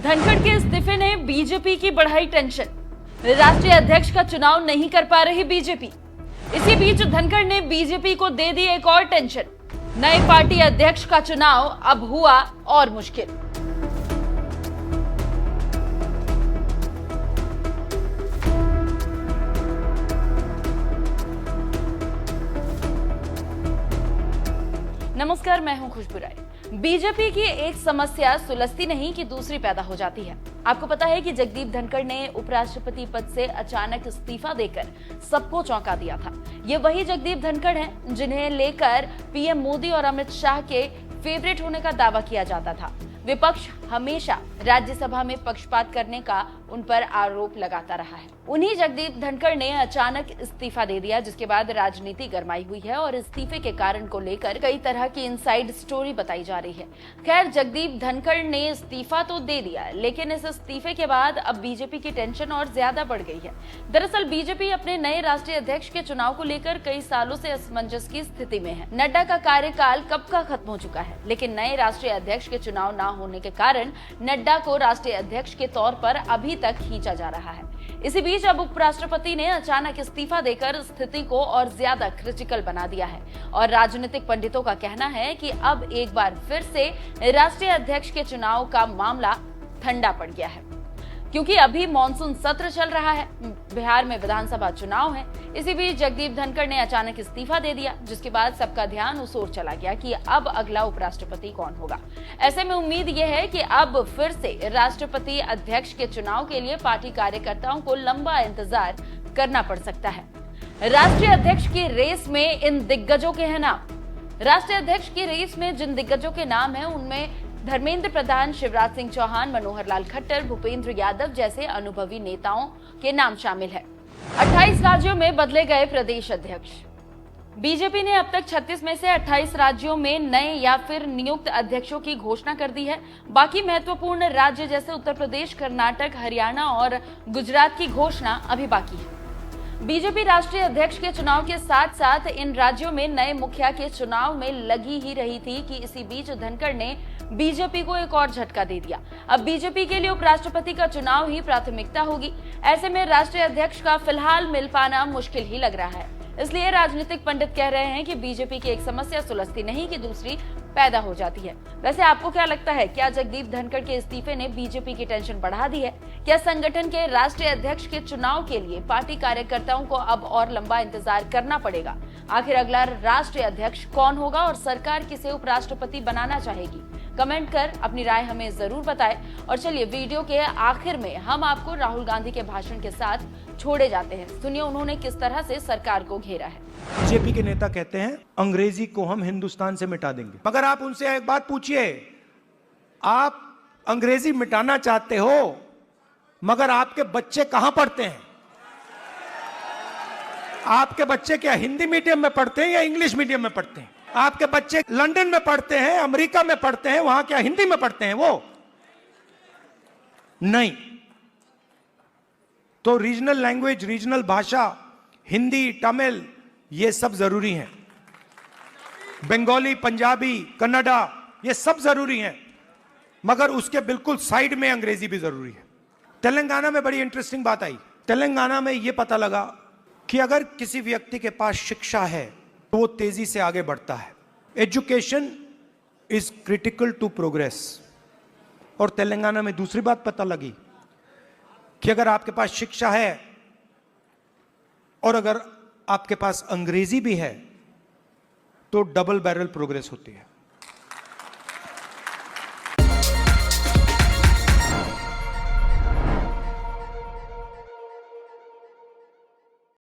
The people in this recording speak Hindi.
धनखड़ के इस्तीफे ने बीजेपी की बढ़ाई टेंशन। राष्ट्रीय अध्यक्ष का चुनाव नहीं कर पा रही बीजेपी। इसी बीच धनखड़ ने बीजेपी को दे दी एक और टेंशन। नए पार्टी अध्यक्ष का चुनाव अब हुआ और मुश्किल। नमस्कार, मैं हूं खुशबू राय। बीजेपी की एक समस्या सुलझती नहीं कि दूसरी पैदा हो जाती है। आपको पता है कि जगदीप धनखड़ ने उपराष्ट्रपति पद से अचानक इस्तीफा देकर सबको चौंका दिया था। ये वही जगदीप धनखड़ हैं जिन्हें लेकर पीएम मोदी और अमित शाह के फेवरेट होने का दावा किया जाता था। विपक्ष हमेशा राज्यसभा में पक्षपात करने का उन पर आरोप लगाता रहा है। उन्हीं जगदीप धनखड़ ने अचानक इस्तीफा दे दिया, जिसके बाद राजनीति गरमाई हुई है और इस्तीफे के कारण को लेकर कई तरह की इनसाइड स्टोरी बताई जा रही है। खैर, जगदीप धनखड़ ने इस्तीफा तो दे दिया, लेकिन इस इस्तीफे के बाद अब बीजेपी की टेंशन और ज्यादा बढ़ गई है। दरअसल बीजेपी अपने नए राष्ट्रीय अध्यक्ष के चुनाव को लेकर कई सालों से असमंजस की स्थिति में है। नड्डा का कार्यकाल कब का खत्म हो चुका है, लेकिन नए राष्ट्रीय अध्यक्ष के चुनाव न होने के कारण नड्डा को राष्ट्रीय अध्यक्ष के तौर पर अभी तक खींचा जा रहा है। इसी बीच अब उपराष्ट्रपति ने अचानक इस्तीफा देकर स्थिति को और ज्यादा क्रिटिकल बना दिया है और राजनीतिक पंडितों का कहना है कि अब एक बार फिर से राष्ट्रीय अध्यक्ष के चुनाव का मामला ठंडा पड़ गया है, क्योंकि अभी मॉनसून सत्र चल रहा है, बिहार में विधानसभा चुनाव है। इसी बीच जगदीप धनखड़ ने अचानक इस्तीफा दे दिया, जिसके बाद सबका ध्यान उस ओर चला गया कि अब अगला उपराष्ट्रपति कौन होगा। ऐसे में उम्मीद यह है कि अब फिर से राष्ट्रपति अध्यक्ष के चुनाव के लिए पार्टी कार्यकर्ताओं को लंबा इंतजार करना पड़ सकता है। राष्ट्रीय अध्यक्ष की रेस में इन दिग्गजों के हैं नाम। राष्ट्रीय अध्यक्ष की रेस में जिन दिग्गजों के नाम है उनमें धर्मेंद्र प्रधान, शिवराज सिंह चौहान, मनोहर लाल खट्टर, भूपेंद्र यादव जैसे अनुभवी नेताओं के नाम शामिल है। 28 राज्यों में बदले गए प्रदेश अध्यक्ष। बीजेपी ने अब तक 36 में से 28 राज्यों में नए या फिर नियुक्त अध्यक्षों की घोषणा कर दी है। बाकी महत्वपूर्ण राज्य जैसे उत्तर प्रदेश, कर्नाटक, हरियाणा और गुजरात की घोषणा अभी बाकी है। बीजेपी राष्ट्रीय अध्यक्ष के चुनाव के साथ साथ इन राज्यों में नए मुखिया के चुनाव में लगी ही रही थी कि इसी बीच धनखड़ ने बीजेपी को एक और झटका दे दिया। अब बीजेपी के लिए उपराष्ट्रपति का चुनाव ही प्राथमिकता होगी। ऐसे में राष्ट्रीय अध्यक्ष का फिलहाल मिल पाना मुश्किल ही लग रहा है। इसलिए राजनीतिक पंडित कह रहे हैं कि बीजेपी की एक समस्या सुलझती नहीं कि दूसरी पैदा हो जाती है। वैसे आपको क्या लगता है, क्या जगदीप धनखड़ के इस्तीफे ने बीजेपी की टेंशन बढ़ा दी है? क्या संगठन के राष्ट्रीय अध्यक्ष के चुनाव के लिए पार्टी कार्यकर्ताओं को अब और लंबा इंतजार करना पड़ेगा? आखिर अगला राष्ट्रीय अध्यक्ष कौन होगा और सरकार किसे उपराष्ट्रपति बनाना चाहेगी? कमेंट कर अपनी राय हमें जरूर बताएं। और चलिए, वीडियो के आखिर में हम आपको राहुल गांधी के भाषण के साथ छोड़े जाते हैं। सुनिए उन्होंने किस तरह से सरकार को घेरा है। बीजेपी के नेता कहते हैं अंग्रेजी को हम हिंदुस्तान से मिटा देंगे। मगर आप उनसे एक बात पूछिए, आप अंग्रेजी मिटाना चाहते हो, मगर आपके बच्चे कहां पढ़ते हैं? आपके बच्चे क्या हिंदी मीडियम में पढ़ते हैं या इंग्लिश मीडियम में पढ़ते हैं? आपके बच्चे लंदन में पढ़ते हैं, अमेरिका में पढ़ते हैं, वहां क्या हिंदी में पढ़ते हैं? वो नहीं। तो रीजनल लैंग्वेज, रीजनल भाषा, हिंदी, तमिल, ये सब जरूरी हैं। बंगाली, पंजाबी, कन्नड़ा, ये सब जरूरी हैं, मगर उसके बिल्कुल साइड में अंग्रेजी भी जरूरी है। तेलंगाना में बड़ी इंटरेस्टिंग बात आई। तेलंगाना में यह पता लगा कि अगर किसी व्यक्ति के पास शिक्षा है तो वो तेजी से आगे बढ़ता है। Education is critical to progress. और तेलंगाना में दूसरी बात पता लगी कि अगर आपके पास शिक्षा है और अगर आपके पास अंग्रेजी भी है तो डबल बैरल प्रोग्रेस होती है।